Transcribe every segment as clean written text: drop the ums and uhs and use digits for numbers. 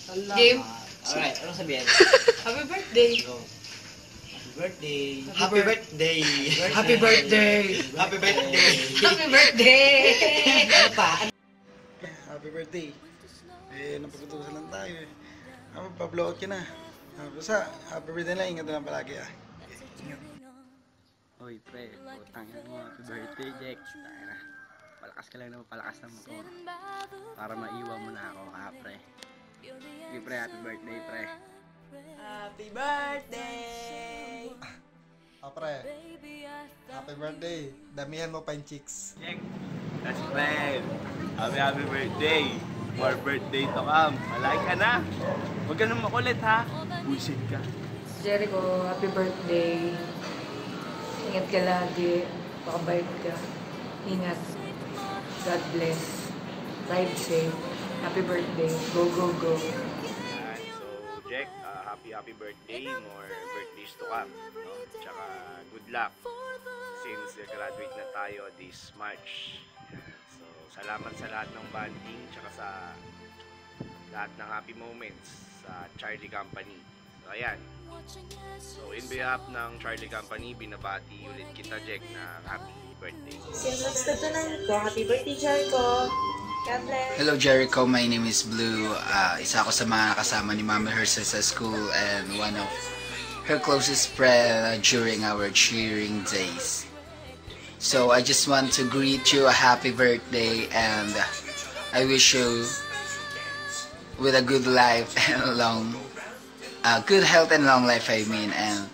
Game. Alright, anong sabihin? Happy birthday. Go. Happy birthday. Happy birthday. Happy birthday. Happy birthday. Happy birthday. Ano pa? Happy birthday. Napagtutusan lang tayo eh. Pa-blow out ka na. Basta, happy birthday lang. Ingat lang palagi ah. Ingat. Hoy pre, putang ina mo, happy birthday Jack. Tangina. Palakas ka lang naman, palakas ng motor. Para maiwan mo na ako, ha pre. Sige pre, happy birthday pre. Happy birthday. Pre, happy birthday. Damihan mo pa yung chicks. Jack, that's friend. Happy birthday. More birthday to come. Malaki ka na. Huwag ka nang makulit ha. Bullshit ka. Jericho, happy birthday. Ingat ka lagi. Pakabait ka. Ingat. God bless. Ride safe. Happy birthday. Go, go, go. So, Jack, happy birthday. More birthdays to come. No? Tsaka, good luck. Since graduate na tayo this March. So, salamat sa lahat ng banding. Tsaka sa lahat ng happy moments sa Charlie Company. So, ayan. So, in behalf ng Charlie Company, binabati ulit kita, Jack, na happy birthday. Happy birthday, Jericho. God bless. Hello Jericho, my name is Blue. Isa ako sa mga kasama ni Mami Hersa sa school and one of her closest friend during our cheering days. So I just want to greet you a happy birthday and I wish you with a good life and good health and long life I mean, and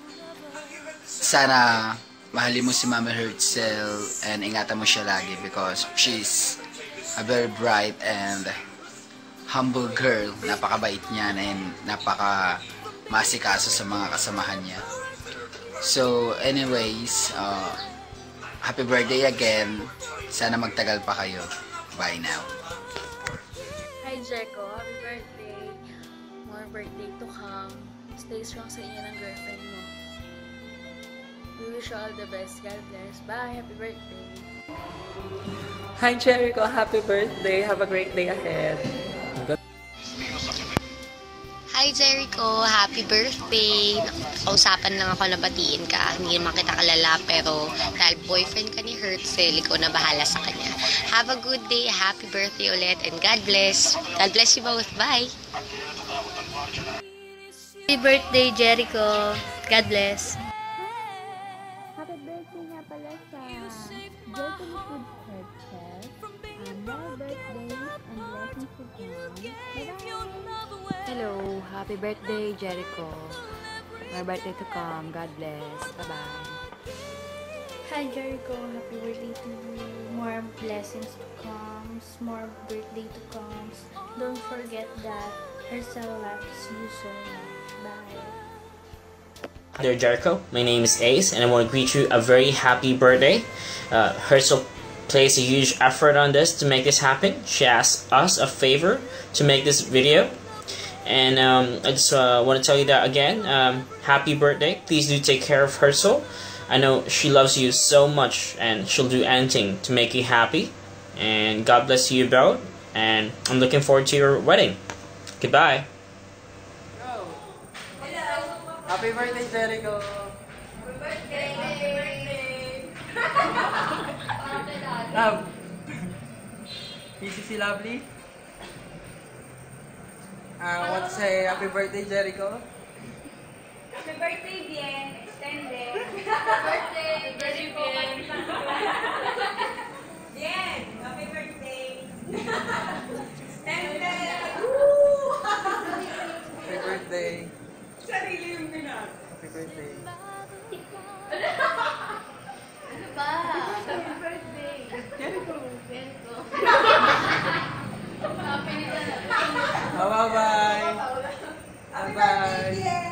sana mahalin mo si Mami Herzel and ingatan mo siya lagi because she's a very bright and humble girl. Napakabait niya and napaka-masikaso sa mga kasamahan niya. So anyways, happy birthday again. Sana magtagal pa kayo. Bye now. Hi Jericho, happy birthday. More birthday to come. Stay strong sa inyo ng girlfriend mo. We wish you all the best. God bless. Bye. Happy birthday. Hi Jericho, happy birthday. Have a great day ahead. Hi Jericho, happy birthday. Usapan lang ako na batiin ka. Hindi naman kita kalala pero dahil boyfriend ka ni Herzel, ikaw na bahala sa kanya. Have a good day, happy birthday ulit, and God bless. God bless you both. Bye. Happy birthday Jericho. God bless. Happy birthday nga pala sa Jericho Food Purchase. More birthdays and blessings to come. Bye-bye! Hello, happy birthday Jericho. More birthday to come. God bless. Bye-bye. Hi Jericho, happy birthday to you. More blessings to come. More birthday to come. Don't forget that Herzel loves you so much. Bye. Hi there Jericho, my name is Ace and I want to greet you a very happy birthday. Herzel plays a huge effort on this to make this happen. She asked us a favor to make this video. And I just want to tell you that again, happy birthday. Please do take care of Herzel. I know she loves you so much and she'll do anything to make you happy. And God bless you both. And I'm looking forward to your wedding. Goodbye. Happy birthday Jericho. Happy birthday. PCC Lovely. I want to say happy birthday Jericho. Happy birthday, Bien. Extended. Happy birthday Bien. Bien, happy birthday. Extended. Happy birthday. Sarili yung pinag. Happy birthday. Ano ba? Happy birthday. Jericho. Jericho. Bye-bye. Bye-bye.